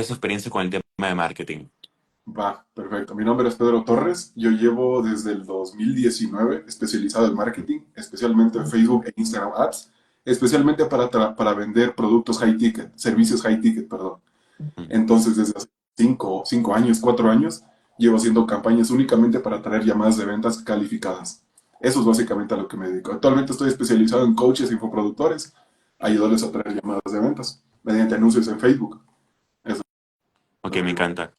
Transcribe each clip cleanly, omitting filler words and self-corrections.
es su experiencia con el tema de marketing? Va, perfecto. Mi nombre es Pedro Torres. Yo llevo desde el 2019 especializado en marketing, especialmente en Facebook e Instagram Ads, especialmente para vender productos high ticket, servicios high ticket, perdón. Mm. Entonces, desde hace 5 años, 4 años, llevo haciendo campañas únicamente para traer llamadas de ventas calificadas. Eso es básicamente a lo que me dedico. Actualmente estoy especializado en coaches, infoproductores, ayudarles a traer llamadas de ventas mediante anuncios en Facebook. Eso es Ok, lo me que hago. encanta.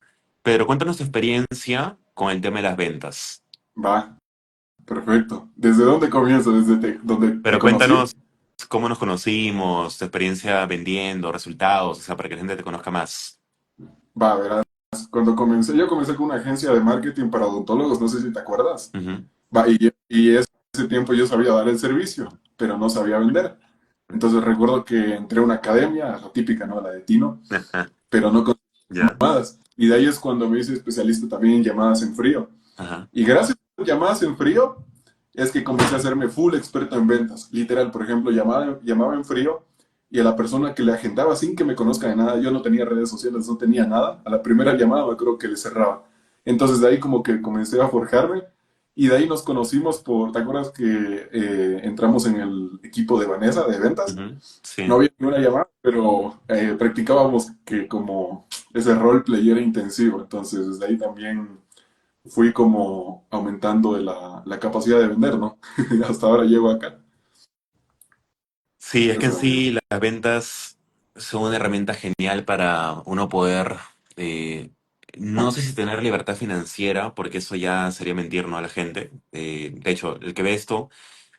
Pero cuéntanos tu experiencia con el tema de las ventas. Va, perfecto. ¿Desde dónde comienzo? ¿Desde donde te Pero conocí? cuéntanos cómo nos conocimos, tu experiencia vendiendo, resultados, o sea, para que la gente te conozca más. Va, verás. Cuando comencé, yo comencé con una agencia de marketing para odontólogos, no sé si te acuerdas. Ujú. Va, y ese tiempo yo sabía dar el servicio, pero no sabía vender. Entonces recuerdo que entré a una academia, la típica, ¿no? La de Tino, pero no con Ya. llamadas. Y de ahí es cuando me hice especialista también en llamadas en frío. Ajá. Y gracias a llamadas en frío es que comencé a hacerme full experto en ventas. Literal, por ejemplo, llamaba en frío y a la persona que le agendaba sin que me conozca de nada, yo no tenía redes sociales, no tenía nada, a la primera llamada me creo que le cerraba. Entonces de ahí como que comencé a forjarme y de ahí nos conocimos ¿te acuerdas que entramos en el equipo de Vanessa de ventas? Ujú. No Sí. había ninguna llamada, pero practicábamos que como ese roleplay era intensivo, entonces desde ahí también fui como aumentando de la capacidad de vender, ¿no? Hasta ahora llego acá. Sí, es que en Eso, amigo. sí las ventas son una herramienta genial para uno poder, eh, no sé si tener libertad financiera, porque eso ya sería mentir, ¿no? A la gente. De hecho, el que ve esto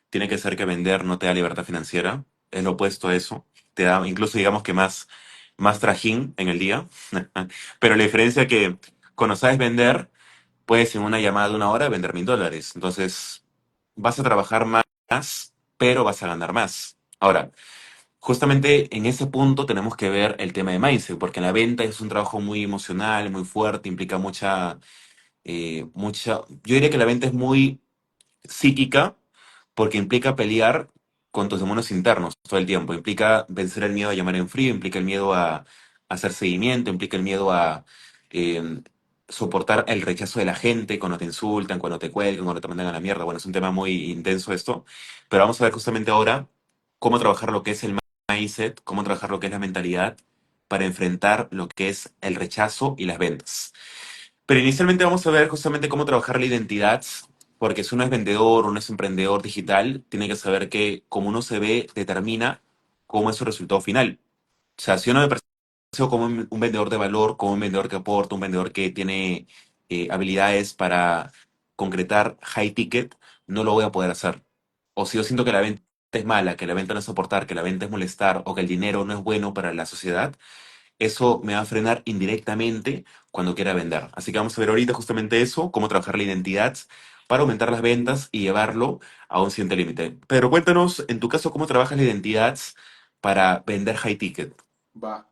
tiene que ser que vender no te da libertad financiera, es lo opuesto a eso, te da incluso digamos que más trajín en el día, pero la diferencia es que cuando sabes vender, puedes en una llamada de 1 hora vender $1000, entonces vas a trabajar más, pero vas a ganar más. Ahora, justamente en ese punto tenemos que ver el tema de mindset, porque la venta es un trabajo muy emocional, muy fuerte, implica yo diría que la venta es muy psíquica porque implica pelear con tus demonios internos todo el tiempo. Implica vencer el miedo a llamar en frío, implica el miedo a hacer seguimiento, implica el miedo a eh, soportar el rechazo de la gente cuando te insultan, cuando te cuelgan, cuando te mandan a la mierda. Bueno, es un tema muy intenso esto, pero vamos a ver justamente ahora cómo trabajar lo que es el mindset, cómo trabajar lo que es la mentalidad para enfrentar lo que es el rechazo y las ventas. Pero inicialmente vamos a ver justamente cómo trabajar la identidad, porque si uno es vendedor, uno es emprendedor digital, tiene que saber que como uno se ve, determina cómo es su resultado final. O sea, si uno me percibo como un vendedor de valor, como un vendedor que aporta, un vendedor que tiene habilidades para concretar high ticket, no lo voy a poder hacer. O si yo siento que la venta es mala, que la venta no es aportar, que la venta es molestar o que el dinero no es bueno para la sociedad, eso me va a frenar indirectamente cuando quiera vender. Así que vamos a ver ahorita justamente eso, cómo trabajar la identidad para aumentar las ventas y llevarlo a un siguiente límite. Pero cuéntanos, en tu caso, cómo trabajas la identidad para vender high ticket. Va,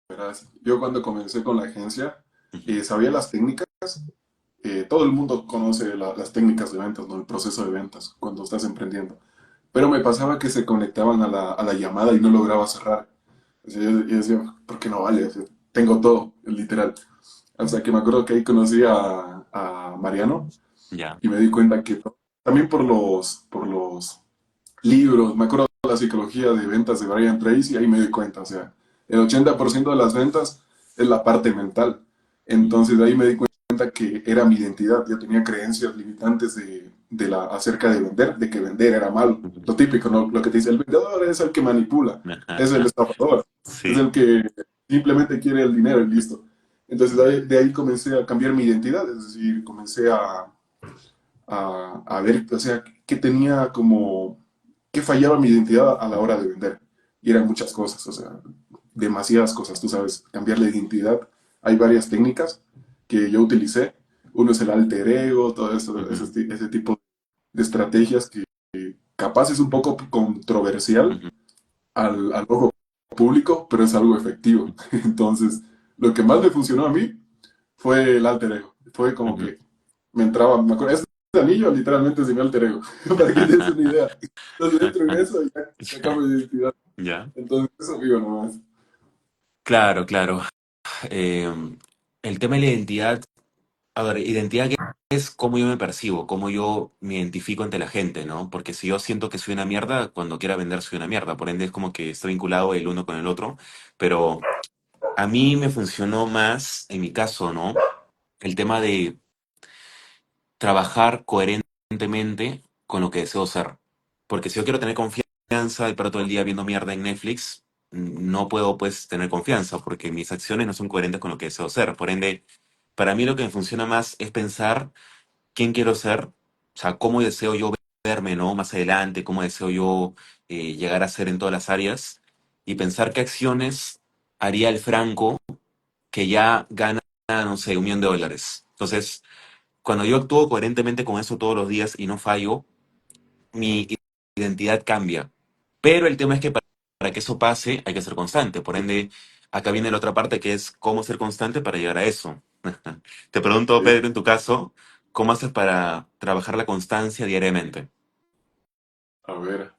verás. Yo cuando comencé con la agencia, Ujú. sabía las técnicas. Todo el mundo conoce las técnicas de ventas, ¿no? El proceso de ventas cuando estás emprendiendo. Pero me pasaba que se conectaban a la llamada y no lograba cerrar. O sea, yo decía, ¿por qué no vale? O sea, tengo todo, literal. Hasta que me acuerdo que ahí conocí a Mariano Ya. y me di cuenta que también por los libros, me acuerdo de la psicología de ventas de Brian Tracy, ahí me di cuenta, o sea, el 80% de las ventas es la parte mental. Entonces de ahí me di cuenta que era mi identidad, yo tenía creencias limitantes acerca de vender, de que vender era malo. Ujú. Lo típico, ¿no? Lo que te dice, el vendedor es el que manipula, es el estafador, es Sí. el que simplemente quiere el dinero y listo. Entonces de ahí comencé a cambiar mi identidad, es decir, comencé a ver, o sea, qué tenía como, qué fallaba mi identidad a la hora de vender. Y eran muchas cosas, o sea, demasiadas cosas, tú sabes, cambiar la identidad. Hay varias técnicas que yo utilicé. Uno es el alter ego, todo eso, Ujú. ese tipo de estrategias que capaz es un poco controversial Ujú. al ojo público, pero es algo efectivo. Entonces, lo que más me funcionó a mí fue el alter ego. Fue como Ujú. que me entraba, me acuerdo, este anillo literalmente es mi alter ego, para que te des una idea. Entonces entro en eso y ya cambio de identidad. Ya. Entonces eso vivo nomás. Claro, claro. Eh, el tema de la identidad, a ver, identidad que es cómo yo me percibo, cómo yo me identifico ante la gente, ¿no? Porque si yo siento que soy una mierda, cuando quiera vender soy una mierda, por ende es como que está vinculado el uno con el otro, pero a mí me funcionó más, en mi caso, ¿no? El tema de trabajar coherentemente con lo que deseo ser. Porque si yo quiero tener confianza y para todo el día viendo mierda en Netflix, no puedo pues tener confianza porque mis acciones no son coherentes con lo que deseo ser. Por ende, para mí lo que me funciona más es pensar quién quiero ser, o sea, cómo deseo yo verme, ¿no? Más adelante, cómo deseo yo llegar a ser en todas las áreas y pensar qué acciones haría el Franco que ya gana, no sé, $1 millón. Entonces, cuando yo actúo coherentemente con eso todos los días y no fallo, mi identidad cambia. Pero el tema es que para que eso pase hay que ser constante. Por ende, acá viene la otra parte que es cómo ser constante para llegar a eso. Te pregunto, Sí. Pedro, en tu caso, ¿cómo haces para trabajar la constancia diariamente? A ver,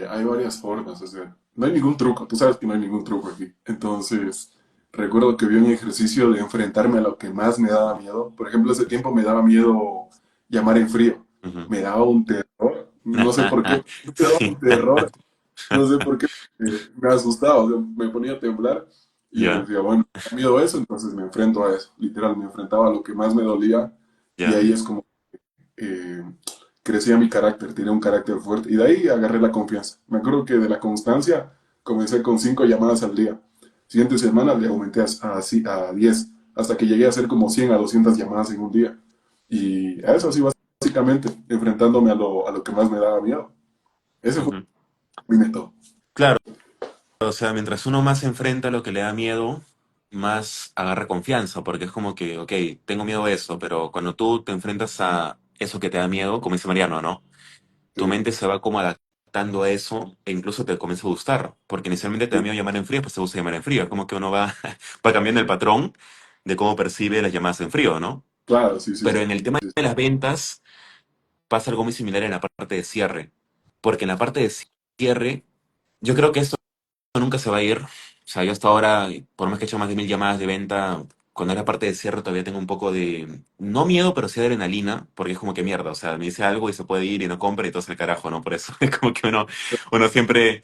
hay varias formas, o sea, no hay ningún truco, tú sabes que no hay ningún truco aquí. Entonces, recuerdo que vi un ejercicio de enfrentarme a lo que más me daba miedo. Por ejemplo, ese tiempo me daba miedo llamar en frío. Ujú. Me daba un terror, no sé por qué, me daba un Sí, terror, no sé por qué, me asustaba, o sea, me ponía a temblar y yo ya, decía, bueno, me da miedo eso, entonces me enfrento a eso. Literal, me enfrentaba a lo que más me dolía y ya. ahí es como eh, crecía mi carácter, tenía un carácter fuerte y de ahí agarré la confianza. Me acuerdo que de la constancia comencé con 5 llamadas al día. Siguiente semana le aumenté a 10, hasta que llegué a hacer como 100 a 200 llamadas en un día. Y a eso así básicamente, enfrentándome a lo que más me daba miedo. Ese fue Ujú. mi método. Claro, o sea, mientras uno más se enfrenta a lo que le da miedo, más agarra confianza, porque es como que, ok, tengo miedo a eso, pero cuando tú te enfrentas a eso que te da miedo, como dice Mariano, ¿no? Tu Sí, mente se va como adaptando a eso e incluso te comienza a gustar, porque inicialmente te da sí, miedo llamar en frío, pues te gusta llamar en frío, es como que uno va, va cambiando el patrón de cómo percibe las llamadas en frío, ¿no? claro, sí, sí, Pero sí. en el tema de las ventas pasa algo muy similar en la parte de cierre, porque en la parte de cierre, yo creo que esto nunca se va a ir. O sea, yo hasta ahora, por más que he hecho más de 1000 llamadas de venta, cuando era parte de cierre todavía tengo un poco de, no miedo, pero sí adrenalina, porque es como que mierda, o sea, me dice algo y se puede ir y no compra y todo es el carajo, ¿no? Por eso es como que uno siempre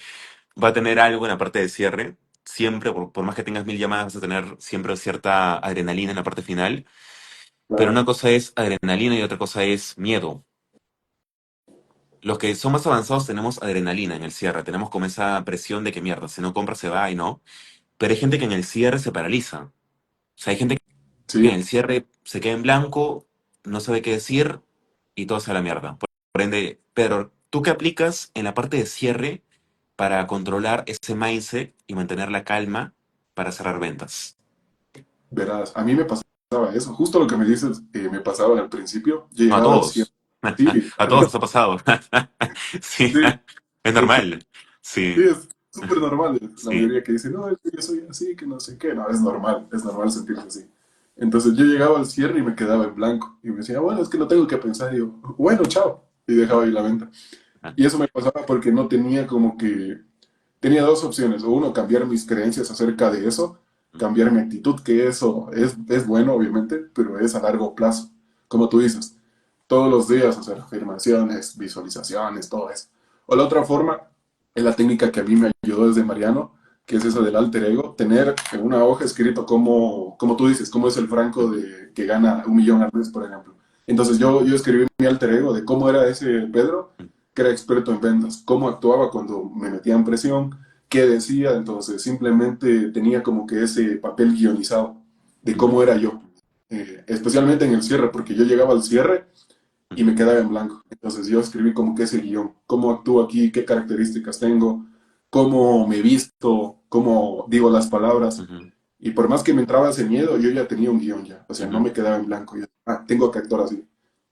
va a tener algo en la parte de cierre, siempre, por más que tengas 1000 llamadas, vas a tener siempre cierta adrenalina en la parte final, pero una Claro, cosa es adrenalina y otra cosa es miedo. Los que son más avanzados tenemos adrenalina en el cierre, tenemos como esa presión de que mierda, si no compra se va y no. Pero hay gente que en el cierre se paraliza. O sea, hay gente que sí, en el cierre se queda en blanco, no sabe qué decir y todo se va a la mierda. Por ende, Pedro, ¿tú qué aplicas en la parte de cierre para controlar ese mindset y mantener la calma para cerrar ventas? verás, a mí me pasaba eso, justo lo que me dices, me pasaba al principio, yo No, a llegaba al cierre. todos. Sí, A todos nos ha pasado. Sí, sí, es normal. sí, Sí, es súper normal. La sí. mayoría que dice, no, es que yo soy así, que no sé qué. No, es normal sentirse así. Entonces yo llegaba al cierre y me quedaba en blanco. Y me decía, bueno, es que lo tengo que pensar. Y yo, bueno, chao. Y dejaba ahí la venta. Ah, Y eso me pasaba porque no tenía como que... Tenía dos opciones. O uno, cambiar mis creencias acerca de eso. ujú, Cambiar mi actitud, que eso es bueno, obviamente, pero es a largo plazo. Como tú dices, todos los días hacer afirmaciones, visualizaciones, todo eso. O la otra forma es la técnica que a mí me ayudó desde Mariano, que es esa del alter ego, tener en una hoja escrito como tú dices, cómo es el Franco ujú, de, que gana 1 millón al mes, por ejemplo. Entonces yo escribí mi alter ego de cómo era ese Pedro, ujú, que era experto en ventas, cómo actuaba cuando me metía en presión, qué decía, entonces simplemente tenía como que ese papel guionizado de ujú, cómo era yo, especialmente en el cierre, porque yo llegaba al cierre y ujú, me quedaba en blanco. Entonces yo escribí como que ese guión, cómo actúo aquí, qué características tengo, cómo me visto, cómo digo las palabras. ujú, Y por más que me entraba ese miedo, yo ya tenía un guión ya. O sea, no ujú. me quedaba en blanco. Yo, tengo que actuar así.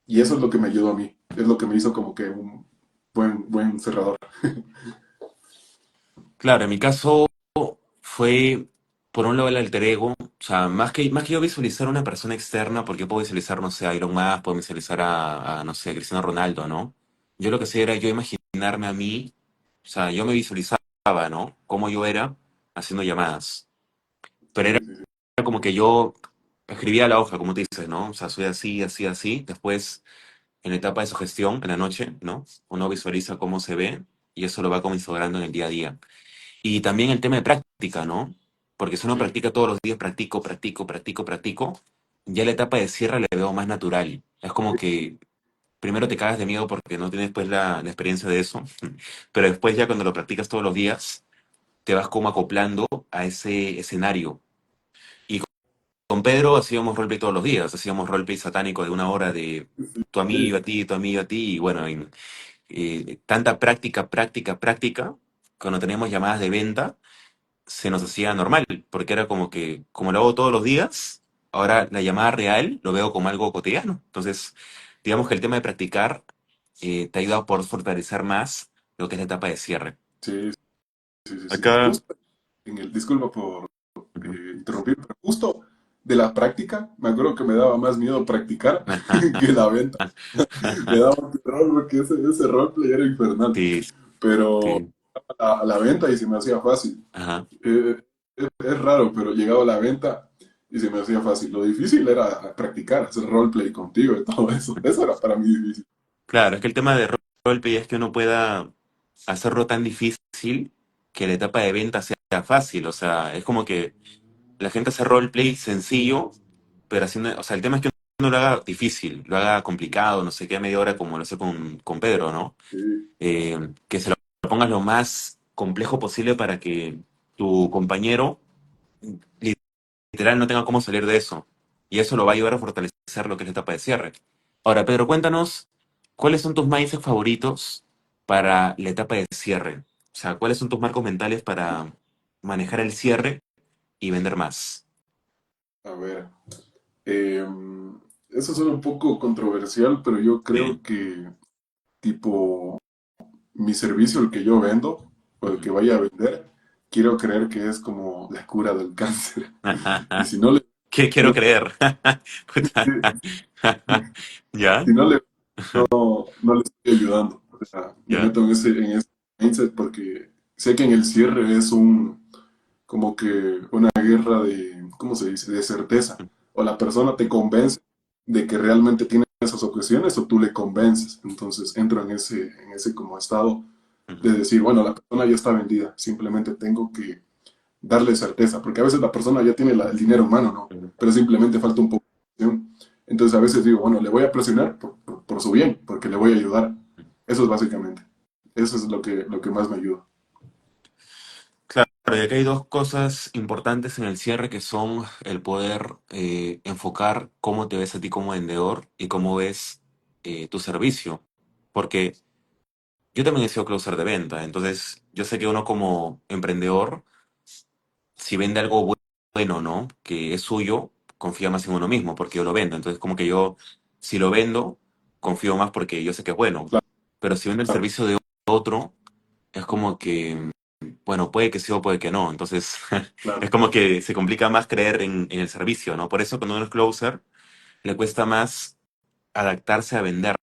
Y eso es lo que me ayudó a mí. Es lo que me hizo como que un buen cerrador. Claro, en mi caso fue, por un lado, el alter ego. O sea, más que yo visualizar a una persona externa, porque puedo visualizar, no sé, a Elon Musk, puedo visualizar no sé, a Cristiano Ronaldo, ¿no? Yo lo que hacía era yo imaginarme a mí, o sea, yo me visualizaba, ¿no? Cómo yo era haciendo llamadas. Pero era Sí, sí, sí. como que yo escribía la hoja, como te dices, ¿no? O sea, soy así, así, así. Después, en la etapa de sugestión, en la noche, ¿no? Uno visualiza cómo se ve y eso lo va como instaurando en el día a día. Y también el tema de práctica, ¿no? Porque si uno Sí, practica todos los días, practico, practico, practico, practico, ya la etapa de cierre le veo más natural. Es como que primero te cagas de miedo porque no tienes pues la experiencia de eso, pero después ya cuando lo practicas todos los días, te vas como acoplando a ese escenario. Y con Pedro hacíamos roleplay todos los días, hacíamos roleplay satánico de 1 hora de tu amigo sí, a ti, tu amigo a ti, y bueno, tanta práctica, práctica, práctica, cuando teníamos llamadas de venta, se nos hacía normal, porque era como que, como lo hago todos los días, ahora la llamada real lo veo como algo cotidiano. Entonces, digamos que el tema de practicar te ayuda a poder fortalecer más lo que es la etapa de cierre. sí, sí, sí, sí. Acá. Justo disculpa por Ujú. interrumpir, pero justo de la práctica, me acuerdo que me daba más miedo practicar que la venta. Me daba un terror porque ese roleplay era infernal. Sí, Pero sí. a la venta y se me hacía fácil. Ajá. Es raro, pero llegaba a la venta y se me hacía fácil. Lo difícil era practicar, hacer roleplay contigo y todo eso. Eso era para mí difícil. Claro, es que el tema de roleplay es que uno pueda hacerlo tan difícil que la etapa de venta sea fácil. O sea, es como que la gente hace roleplay sencillo, pero haciendo, o sea, el tema es que uno lo haga difícil, lo haga complicado, no sé qué, a media hora como lo hace con Pedro, ¿no? Sí, Que se lo pongas lo más complejo posible para que tu compañero literal no tenga cómo salir de eso. Y eso lo va a ayudar a fortalecer lo que es la etapa de cierre. Ahora, Pedro, cuéntanos, ¿cuáles son tus mindsets favoritos para la etapa de cierre? O sea, ¿cuáles son tus marcos mentales para manejar el cierre y vender más? a ver. eh, Eso suena un poco controversial, pero yo creo Sí. que tipo mi servicio, el que yo vendo o el que Ujú. vaya a vender, quiero creer que es como la cura del cáncer. Y si no le, ¿Qué quiero creer? Puta. ¿Ya? si no le no le estoy ayudando. O sea, me ¿Ya? meto en ese mindset porque sé que en el cierre es como que una guerra de, ¿cómo se dice? De certeza. O la persona te convence de que realmente tiene esas objeciones o tú le convences. Entonces entro en ese como estado de Ujú. decir, bueno, la persona ya está vendida, simplemente tengo que darle certeza, porque a veces la persona ya tiene el dinero en mano, ¿no? Ujú. Pero simplemente falta un poco de presión. Entonces a veces digo, bueno, le voy a presionar por su bien, porque le voy a ayudar. Eso es básicamente. Eso es lo que más me ayuda. Claro, y acá hay dos cosas importantes en el cierre que son el poder enfocar cómo te ves a ti como vendedor y cómo ves tu servicio. Porque yo también he sido closer de venta, entonces yo sé que uno como emprendedor, si vende algo bueno, ¿no? Que es suyo, confía más en uno mismo porque yo lo vendo. Entonces como que yo, si lo vendo, confío más porque yo sé que es bueno. Claro, Pero si vendo el servicio de otro, es como que bueno, puede que sí o puede que no. Entonces, es claro. como que se complica más creer en el servicio, ¿no? Por eso cuando uno es closer, le cuesta más adaptarse a vender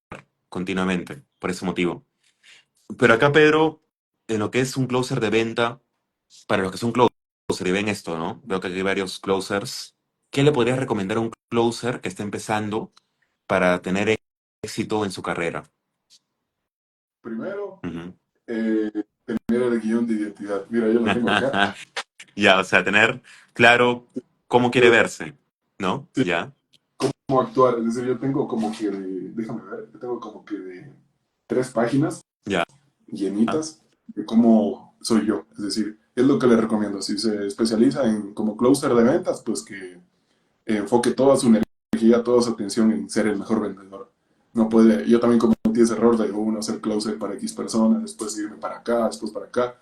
continuamente, por ese motivo. Pero acá, Pedro, en lo que es un closer de venta, para los que son closer y ven esto, ¿no? Veo que aquí hay varios closers. ¿Qué le podrías recomendar a un closer que está empezando para tener éxito en su carrera? Primero, Ujú. eh, tener el guión de identidad. Mira, yo lo tengo acá. Ya, o sea, tener claro cómo quiere Yo verse, ¿no? sé Ya, cómo actuar. Es decir, yo tengo como que déjame ver, yo tengo como que de 3 páginas ya. llenitas de cómo soy yo. Es decir, es lo que le recomiendo. Si se especializa en como closer de ventas, pues que enfoque toda su energía, toda su atención en ser el mejor vendedor. No puede, yo también cometí ese error de uno ser closer para X personas, después irme para acá, después para acá,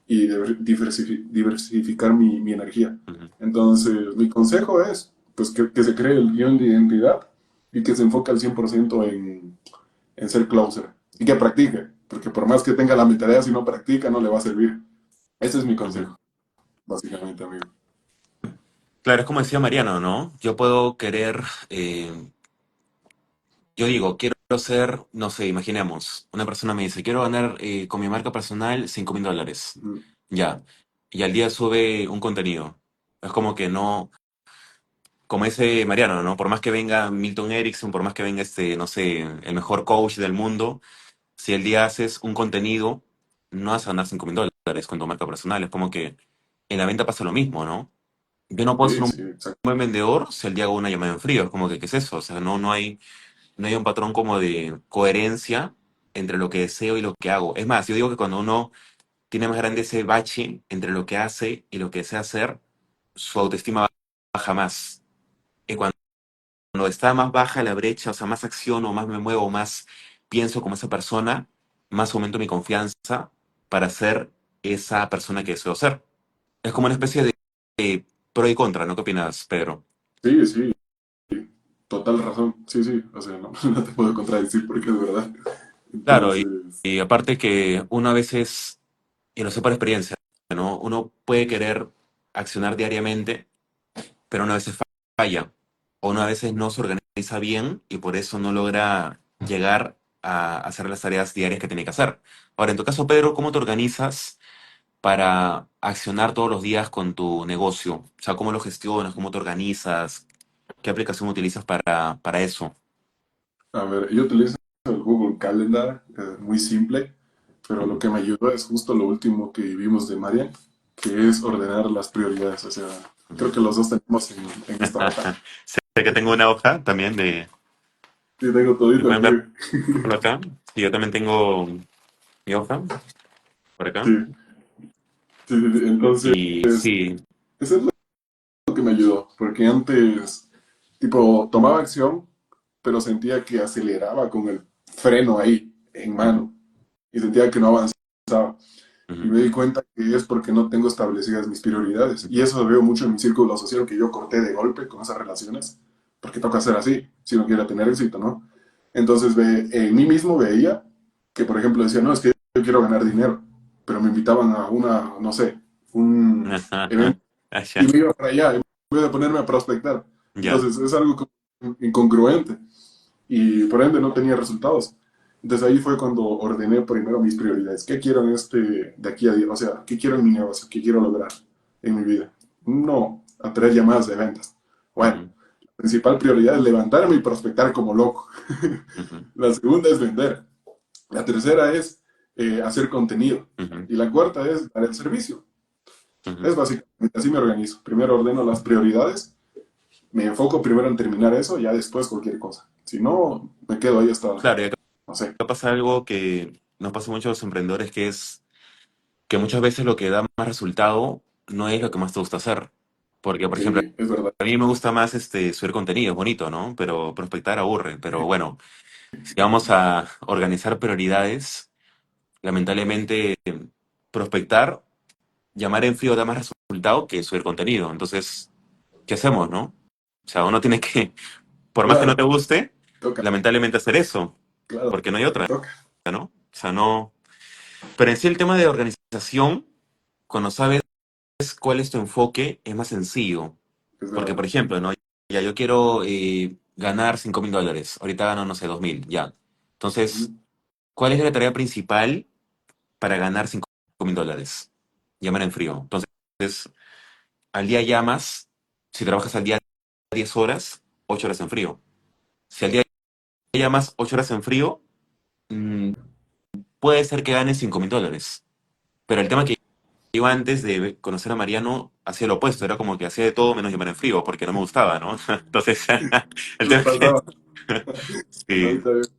y diversificar mi energía. Ujú. Entonces, mi consejo es pues que se cree el guión de identidad y que se enfoque al 100% en ser closer y que practique, porque por más que tenga la mentalidad, si no practica, no le va a servir. Ese es mi Ujú. consejo, básicamente, amigo. Claro, es como decía Mariano, ¿no? Yo puedo querer, yo digo, quiero ser, no sé, imaginemos, una persona me dice, quiero ganar con mi marca personal $5,000. Mm, Ya. Y al día sube un contenido. Es como que no. como ese Mariano, ¿no? Por más que venga Milton Erickson, por más que venga no sé, el mejor coach del mundo, si el día haces un contenido, no vas a ganar $5,000 con tu marca personal. Es como que en la venta pasa lo mismo, ¿no? Yo no puedo ser Sí, un sí, exacto. buen vendedor si el día hago una llamada en frío. Es como que, ¿qué es eso? O sea, no hay un patrón como de coherencia entre lo que deseo y lo que hago. Es más, yo digo que cuando uno tiene más grande ese bache entre lo que hace y lo que desea hacer, su autoestima baja más. Y cuando está más baja la brecha, o sea, más acciono, más me muevo, más pienso como esa persona, más aumento mi confianza para ser esa persona que deseo ser. Es como una especie de pro y contra, ¿no? ¿Qué opinas, Pedro? Sí, sí, total razón. Sí, sí, o sea, no, no te puedo contradecir porque es verdad. Claro, Entonces, y aparte que uno a veces, y lo sé por experiencia, ¿no? Uno puede querer accionar diariamente, pero una vez falla, o una veces no se organiza bien y por eso no logra llegar a hacer las tareas diarias que tiene que hacer. Ahora, en tu caso, Pedro, ¿cómo te organizas para accionar todos los días con tu negocio? O sea, ¿cómo lo gestionas? ¿Cómo te organizas? ¿Qué aplicación utilizas para eso? a ver, yo utilizo el Google Calendar, muy simple, pero lo Ujú. que me ayudó es justo lo último que vimos de Marian, que es ordenar las prioridades. O sea, creo Ujú. que los dos tenemos en esta hoja. Sé que tengo una hoja también de... Sí, tengo ¿Me todito pueden aquí. ver por acá? Y yo también tengo mi hoja por acá. Sí, sí, sí, sí. Entonces, Y sí. eso es lo que me ayudó, porque antes, tipo, tomaba acción, pero sentía que aceleraba con el freno ahí, en Ujú, mano, y sentía que no avanzaba. Y ujú, me di cuenta que es porque no tengo establecidas mis prioridades. Y eso lo veo mucho en mi círculo social que yo corté de golpe con esas relaciones, porque toca ser así, si uno quiere tener éxito, ¿no? Entonces, en mí mismo veía que, por ejemplo, decía, no, es que yo quiero ganar dinero, pero me invitaban a una, no sé, un evento Ah, y ya, me iba para allá, en vez de ponerme a prospectar. ya. Entonces, es algo como incongruente y por ende no tenía resultados. Entonces ahí fue cuando ordené primero mis prioridades. ¿Qué quiero en de aquí a día? O sea, ¿qué quiero en mi negocio? ¿Qué quiero lograr en mi vida? No, atraer llamadas de ventas. Bueno, Ujú, la principal prioridad es levantarme y prospectar como loco. ujú, La segunda es vender. La tercera es hacer contenido. ujú, Y la cuarta es dar el servicio. ujú. Es básicamente así me organizo. Primero ordeno las prioridades, me enfoco primero en terminar eso, ya después cualquier cosa. Si no, me quedo ahí hasta, Claro, y acá no sé. pasa algo que nos pasa mucho a los emprendedores, que es que muchas veces lo que da más resultado no es lo que más te gusta hacer. Porque, por ejemplo, Sí, es verdad. a mí me gusta más subir contenido, es bonito, ¿no? Pero prospectar aburre. Pero bueno, si vamos a organizar prioridades, lamentablemente prospectar, llamar en frío da más resultado que subir contenido. Entonces, ¿qué hacemos, no? O sea, uno tiene que, por más que no te Claro, guste, toca, lamentablemente hacer eso, claro, porque no hay otra, toca. ¿no? O sea, no. Pero en sí el tema de organización, cuando sabes cuál es tu enfoque, es más sencillo. Es Porque, verdad. por ejemplo, ¿no? Ya yo quiero ganar $5,000. Ahorita gano, no sé, 2,000, ya. Entonces, Ujú. ¿cuál es la tarea principal para ganar $5,000? Llamar en frío. Entonces, al día llamas, si trabajas al día 10 horas, 8 horas en frío. Si al día llamas 8 horas en frío, mm, puede ser que ganes $5,000. Pero el tema que yo antes de conocer a Mariano hacía lo opuesto, era como que hacía de todo menos llamar en frío, porque no me gustaba, ¿no? Entonces, el Me tema es que pasaba. No, sí, está bien.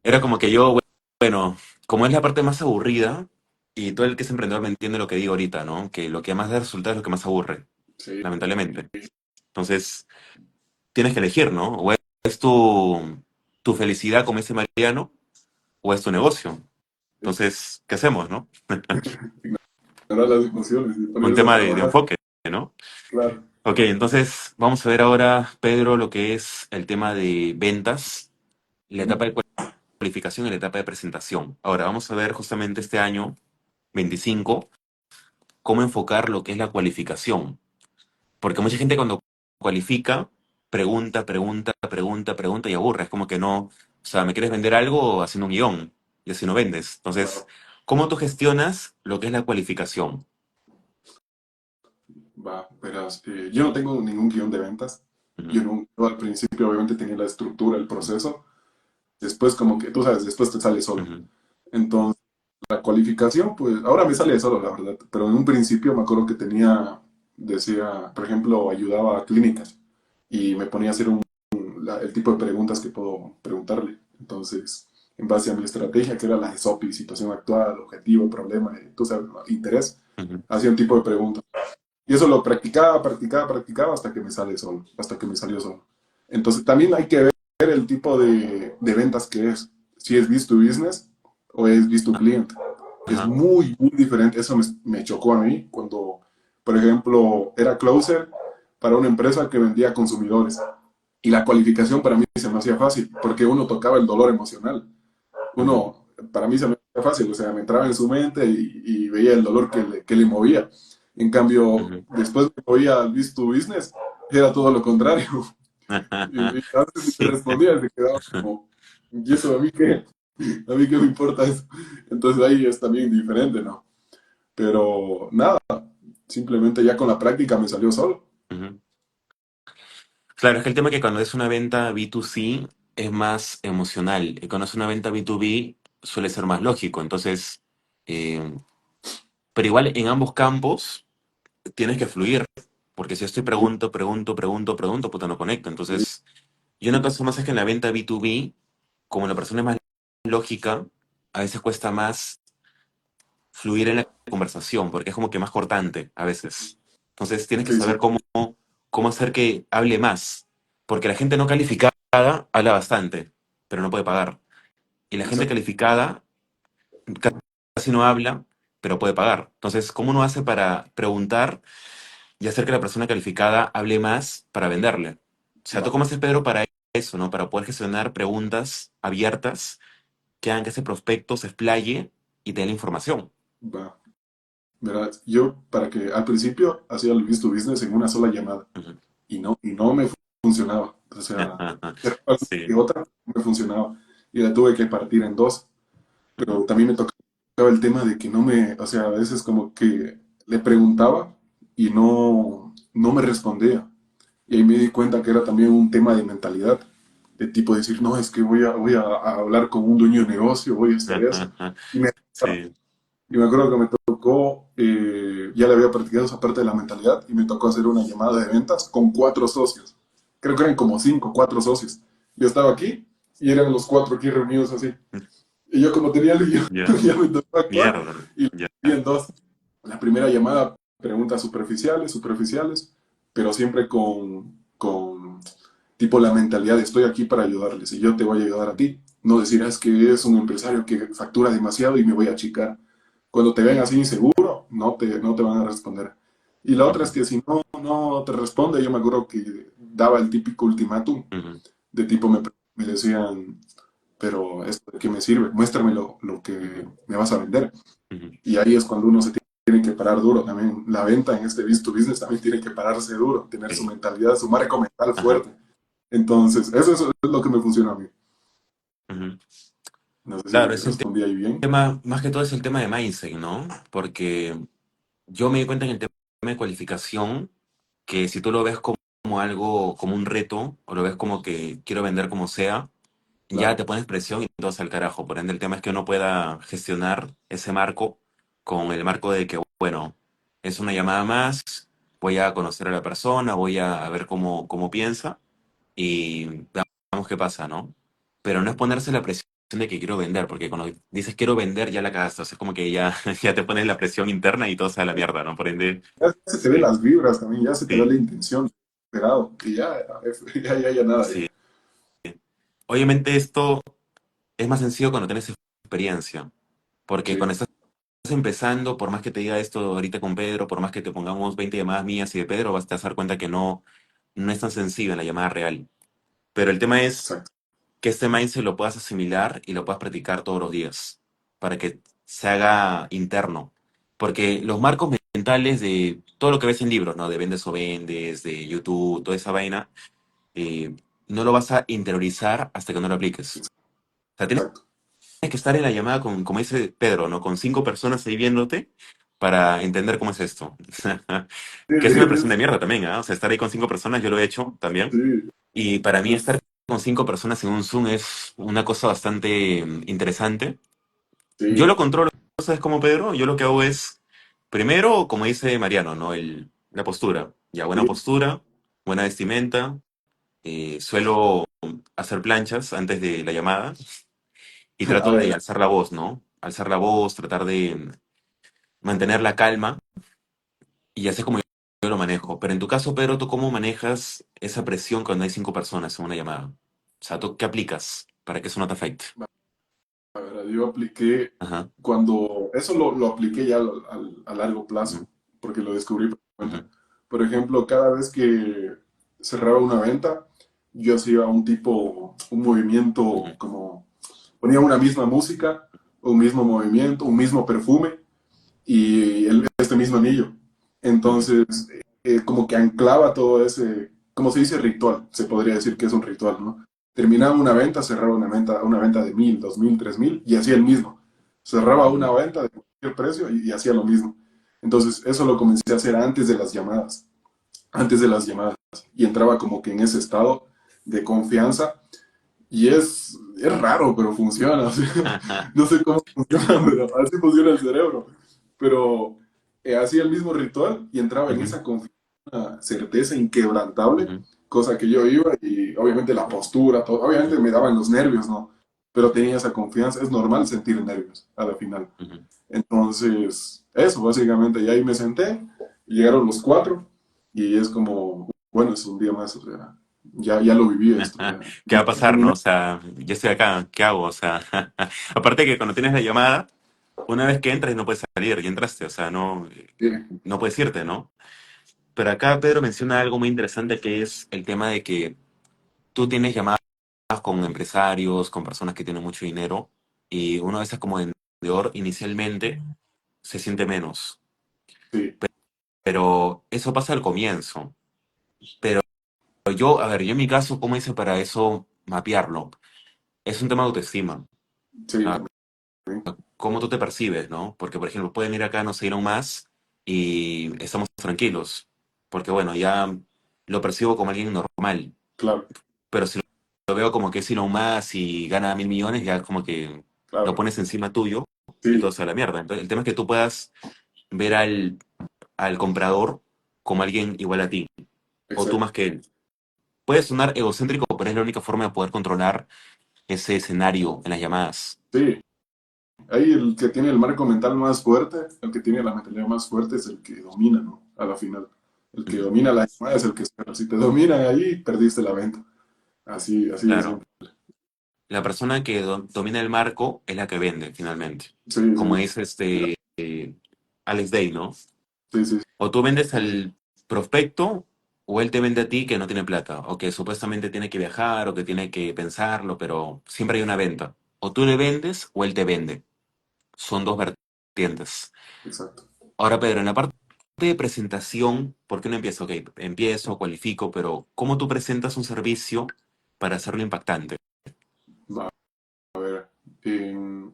era como que yo, bueno, como es la parte más aburrida, y todo el que es emprendedor me entiende lo que digo ahorita, ¿no? Que lo que más da resultado es lo que más aburre, Sí, lamentablemente. Entonces, tienes que elegir, ¿no? O es tu felicidad como ese Mariano, o es tu negocio. Entonces, ¿qué hacemos, no? ignorar las emociones y Un ponerse a tema de trabajar. enfoque, ¿no? Claro. Ok, entonces vamos a ver ahora, Pedro, lo que es el tema de ventas, la etapa Ujú. de cualificación y la etapa de presentación. Ahora, vamos a ver justamente este año 25 cómo enfocar lo que es la cualificación. Porque mucha gente cuando cualifica, pregunta, pregunta, pregunta, pregunta y aburre. Es como que no, o sea, ¿me quieres vender algo haciendo un guión? Y así no vendes. Entonces, Claro. ¿cómo tú gestionas lo que es la cualificación? Va, verás. Yo no tengo ningún guión de ventas. ujú, Yo al principio obviamente tenía la estructura, el proceso, después como que, tú sabes, después te sale solo. ujú, Entonces, la cualificación, pues ahora me sale solo, la verdad, pero en un principio me acuerdo que tenía, decía, por ejemplo, ayudaba a clínicas y me ponía a hacer el tipo de preguntas que puedo preguntarle. Entonces, en base a mi estrategia, que era la SOPI, situación actual, objetivo, problema, tú sabes, ¿no? Interés, ujú. hacía un tipo de preguntas. Y eso lo practicaba, practicaba, practicaba hasta que me sale solo, hasta que me salió solo. Entonces, también hay que ver el tipo de ventas que es. Si es business to business o es business to client. Es Ajá. muy, muy diferente. Eso me chocó a mí cuando, por ejemplo, era closer para una empresa que vendía a consumidores. Y la cualificación para mí se me hacía fácil, porque uno tocaba el dolor emocional. Ujú, Uno, para mí se me hacía fácil, o sea, me entraba en su mente y veía el dolor que le movía. En cambio, ujú. después que movía al business to business, era todo lo contrario. Y a veces ni te Sí. respondía, se quedaba como, ¿y eso a mí qué? ¿A mí qué me importa eso? Entonces ahí es también diferente, ¿no? Pero nada, simplemente ya con la práctica me salió solo. Ujú. Claro, es que el tema es que cuando es una venta B2C es más emocional. Y cuando es una venta B2B suele ser más lógico. Entonces, eh, pero igual en ambos campos tienes que fluir. Porque si yo estoy pregunto, puta, no conecto. Sí, Entonces, y una cosa más es que en la venta B2B, como la persona es más lógica, a veces cuesta más fluir en la conversación, porque es como que más cortante a veces. Entonces tienes que sí, saber sí, cómo hacer que hable más, porque la gente no calificada habla bastante, pero no puede pagar. Y la gente exacto. calificada casi no habla, pero puede pagar. Entonces, ¿cómo uno hace para preguntar y hacer que la persona calificada hable más para venderle? O sea, ¿tú Va, cómo haces, Pedro, para eso, ¿no? Para poder gestionar preguntas abiertas que hagan que ese prospecto se explaye y te dé la información. va. Verás, yo para que al principio hacía el business to business en una sola llamada Ujú. y no me funcionaba. O sea, era algo que Sí. otra no me funcionaba y la tuve que partir en dos. Ujú. Pero también me tocaba el tema de que no me, o sea, a veces como que le preguntaba y no me respondía. Y ahí me di cuenta que era también un tema de mentalidad, de tipo decir, no, es que voy a hablar con un dueño de negocio, voy a hacer eso. Y me, Sí. y me acuerdo que me tocó, ya le había practicado esa parte de la mentalidad y me tocó hacer una llamada de ventas con cuatro socios. Creo que eran como cinco, cuatro socios. Yo estaba aquí y eran los cuatro aquí reunidos así. Y yo como tenía lío, Ya. ya me tocó actuar Mierda. y lo Ya. dividí en dos. La primera llamada, preguntas superficiales, superficiales, pero siempre con tipo la mentalidad de estoy aquí para ayudarles y yo te voy a ayudar a ti. No decir, "Ah, es que es un empresario que factura demasiado y me voy a achicar". Cuando te ven así inseguro, no te van a responder. Y la otra es Ujú, que si no te responde, yo me acuerdo que daba el típico ultimátum ujú, de tipo me decían, pero ¿esto de qué me sirve? Muéstrame lo que me vas a vender. ujú. Y ahí es cuando uno se tiene que parar duro. También la venta en este business to business también tiene que pararse duro, tener su Sí. mentalidad, su marco mental Ajá. fuerte. Entonces, eso es lo que me funciona a mí. Ujú. No sé Claro, si es el respondí ahí bien. tema, más que todo es el tema de mindset, ¿no? Porque yo me di cuenta en el tema de cualificación que si tú lo ves como algo, como un reto, o lo ves como que quiero vender como sea, ya Claro, te pones presión y todo al carajo. Por ende, el tema es que uno pueda gestionar ese marco con el marco de que, bueno, es una llamada más, voy a conocer a la persona, voy a ver cómo piensa y veamos qué pasa, ¿no? Pero no es ponerse la presión de que quiero vender, porque cuando dices quiero vender ya la cagaste, o sea, es como que ya, ya te pones la presión interna y todo se da la mierda, ¿no? Por ende, ya se te ven sí, las vibras también, ya se te ve la sí, intención, esperado, y ya, ya nada, ya. sí. Obviamente esto es más sencillo cuando tienes experiencia, porque Sí, cuando estás empezando, por más que te diga esto ahorita con Pedro, por más que te pongamos 20 llamadas mías y de Pedro, vas a dar cuenta que no es tan sencillo en la llamada real. Pero el tema es exacto, que este mindset lo puedas asimilar y lo puedas practicar todos los días para que se haga interno. Porque los marcos mentales de todo lo que ves en libros, ¿no? De vendes o vendes, de YouTube, toda esa vaina, eh, no lo vas a interiorizar hasta que no lo apliques. O sea, tienes exacto. que estar en la llamada con, como dice Pedro, ¿no? Con cinco personas ahí viéndote para entender cómo es esto. Sí, Que es una presión de mierda también, ¿ah? O sea, estar ahí con 5 personas, yo lo he hecho también. sí, Y para mí estar con 5 personas en un Zoom es una cosa bastante interesante. Yo sí, lo controlo, ¿sabes cómo, Pedro? Yo lo que hago es, primero, como dice Mariano, ¿no? La postura. Ya, buena sí. postura, buena vestimenta. Suelo hacer planchas antes de la llamada y A trato de ver, alzar la voz, ¿no? Alzar la voz, tratar de mantener la calma y así es como yo lo manejo. Pero en tu caso, Pedro, ¿tú cómo manejas esa presión cuando hay 5 personas en una llamada? O sea, ¿tú qué aplicas para que eso no te afecte? a ver, yo apliqué, Ajá. cuando, eso lo apliqué ya a largo Ujú, plazo, porque lo descubrí por mi cuenta. ujú, Por ejemplo, cada vez que cerraba una venta, yo hacía un movimiento ujú, como, ponía una misma música, un mismo movimiento, un mismo perfume y este mismo anillo. ujú, Entonces, como que anclaba todo ese, como se dice, ritual, se podría decir que es un ritual, ¿no? Terminaba una venta, cerraba una venta de 1000, 2000, 3000 y hacía el mismo. Cerraba una ujú. venta de cualquier precio y hacía lo mismo. Entonces, eso lo comencé a hacer antes de las llamadas, y entraba como que en ese estado de confianza y es raro, pero funciona. O sea, no sé cómo funciona, pero así funciona el cerebro. Pero hacía el mismo ritual y entraba en Ujú, esa confianza, certeza inquebrantable, ujú, cosa que yo iba y obviamente la postura, todo, obviamente me daban los nervios, ¿no? Pero tenía esa confianza, es normal sentir nervios a la final. ujú. Entonces, eso básicamente, y ahí me senté, llegaron los cuatro y es como, bueno, es un día más, o sea, ya lo viví esto, ya. ¿Qué va a pasar, no? O sea, yo estoy acá, ¿qué hago? O sea, aparte que cuando tienes la llamada, una vez que entras y no puedes salir, ya entraste, o sea, no, no puedes irte, ¿no? Pero acá Pedro menciona algo muy interesante que es el tema de que tú tienes llamadas con empresarios, con personas que tienen mucho dinero, y uno a veces como vendedor inicialmente se siente menos. Sí, Pero eso pasa al comienzo. Pero yo, a ver, yo en mi caso, ¿cómo hice para eso mapearlo? Es un tema de autoestima. sí, Ah, también. cómo tú te percibes, ¿no? Porque, por ejemplo, pueden ir acá, no sé, Elon Musk y estamos tranquilos. Porque, bueno, ya lo percibo como alguien normal. Claro, Pero si lo veo como que es Elon Musk y gana 1000 millones, ya como que lo claro. pones encima tuyo y Sí, todo se va a la mierda. Entonces, el tema es que tú puedas ver al comprador como alguien igual a ti, o tú exacto. más que él. Puede sonar egocéntrico, pero es la única forma de poder controlar ese escenario en las llamadas. Sí, ahí el que tiene el marco mental más fuerte, el que tiene la mentalidad más fuerte es el que domina, ¿no? A la final. El que Ujú, domina la llamada es el que espera. Si te dominan ahí, perdiste la venta. Así de claro. siempre. La persona que domina el marco es la que vende finalmente. Sí, Como sí, dice Alex Day, ¿no? sí, sí, O tú vendes al prospecto o él te vende a ti que no tiene plata o que supuestamente tiene que viajar o que tiene que pensarlo, pero siempre hay una venta. O tú le vendes o él te vende. Son dos vertientes. exacto. Ahora, Pedro, en la parte de presentación, ¿por qué no empiezo? Ok, empiezo, cualifico, pero ¿cómo tú presentas un servicio para hacerlo impactante? Va.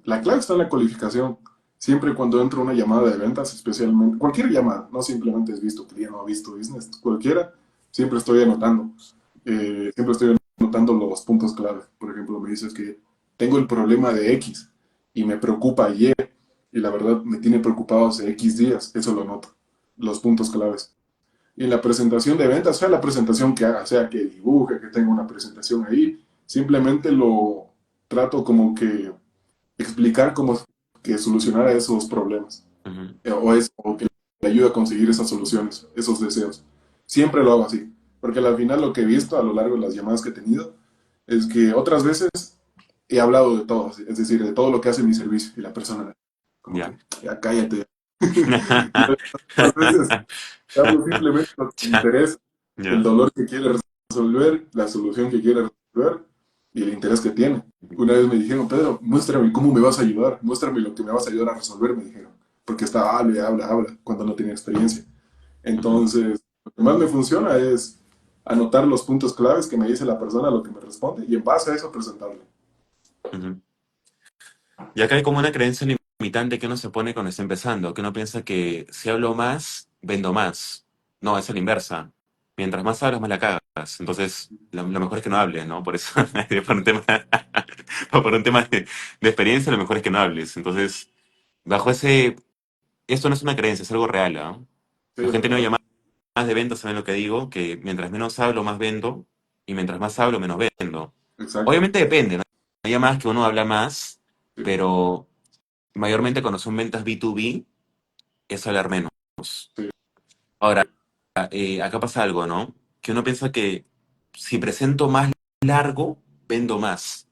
La clave está en la cualificación. Siempre cuando entro a una llamada de ventas, especialmente, cualquier llamada, no simplemente es visto cliente o visto business, cualquiera, siempre estoy anotando. Siempre estoy anotando los puntos clave. Por ejemplo, me dices que tengo el problema de X y me preocupa Y, y la verdad me tiene preocupado hace X días, eso lo anoto, los puntos claves. Y en la presentación de ventas, sea la presentación que haga, sea que dibuje, que tenga una presentación ahí, simplemente lo trato como que explicar cómo que solucionar esos problemas, Ujú, o que le ayude a conseguir esas soluciones, esos deseos. Siempre lo hago así, porque al final lo que he visto a lo largo de las llamadas que he tenido es que otras veces he hablado de todo, es decir, de todo lo que hace mi servicio y la persona como ya. que, ya cállate. Y otras veces hablo simplemente lo que me Ya, interesa, el ya. dolor que quiere resolver, la solución que quiere resolver y el interés que tiene. Una vez me dijeron, Pedro, muéstrame cómo me vas a ayudar, muéstrame lo que me vas a ayudar a resolver, me dijeron, porque estaba habla, cuando no tenía experiencia. Ujú, Entonces, lo que más me funciona es anotar los puntos claves que me dice la persona, lo que me responde, y en base a eso presentarle. ujú. Ya que hay como una creencia limitante que uno se pone cuando está empezando, que uno piensa que si hablo más, vendo más. No, es a la inversa. Mientras más hablas, más la cagas. Entonces, lo mejor es que no hables, ¿no? Por eso, por un tema, por un tema de experiencia, lo mejor es que no hables. Entonces, bajo ese, esto no es una creencia, es algo real, ¿ah? Sí, La es gente no verdad. llama más de ventas, ¿saben lo que digo? Que mientras menos hablo, más vendo, y mientras más hablo, menos vendo. Exacto. Obviamente depende, ¿no? Hay llamadas que uno habla más, Sí, pero mayormente cuando son ventas B2B, es hablar menos. sí, Ahora, acá pasa algo, ¿no? Que uno piensa que si presento más largo, vendo más.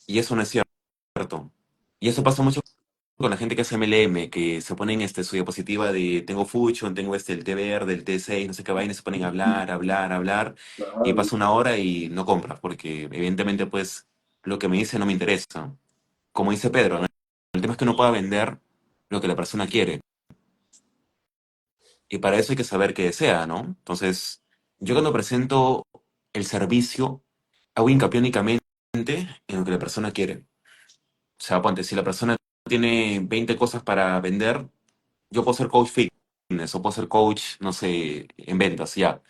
Y eso no es cierto. Y eso pasa mucho con la gente que hace MLM, que se ponen su diapositiva de tengo Fusion, tengo el té verde, el T6, no sé qué vaina, y se ponen a hablar, hablar, hablar, y claro. pasa una hora y no compras, porque evidentemente pues lo que me dice no me interesa. Como dice Pedro, ¿no? El tema es que uno pueda vender lo que la persona quiere. Y para eso hay que saber qué desea, ¿no? Entonces, yo cuando presento el servicio, hago hincapié únicamente en lo que la persona quiere. O sea, ponte, si la persona tiene 20 cosas para vender, yo puedo ser coach fitness o puedo ser coach, no sé, en ventas, ya.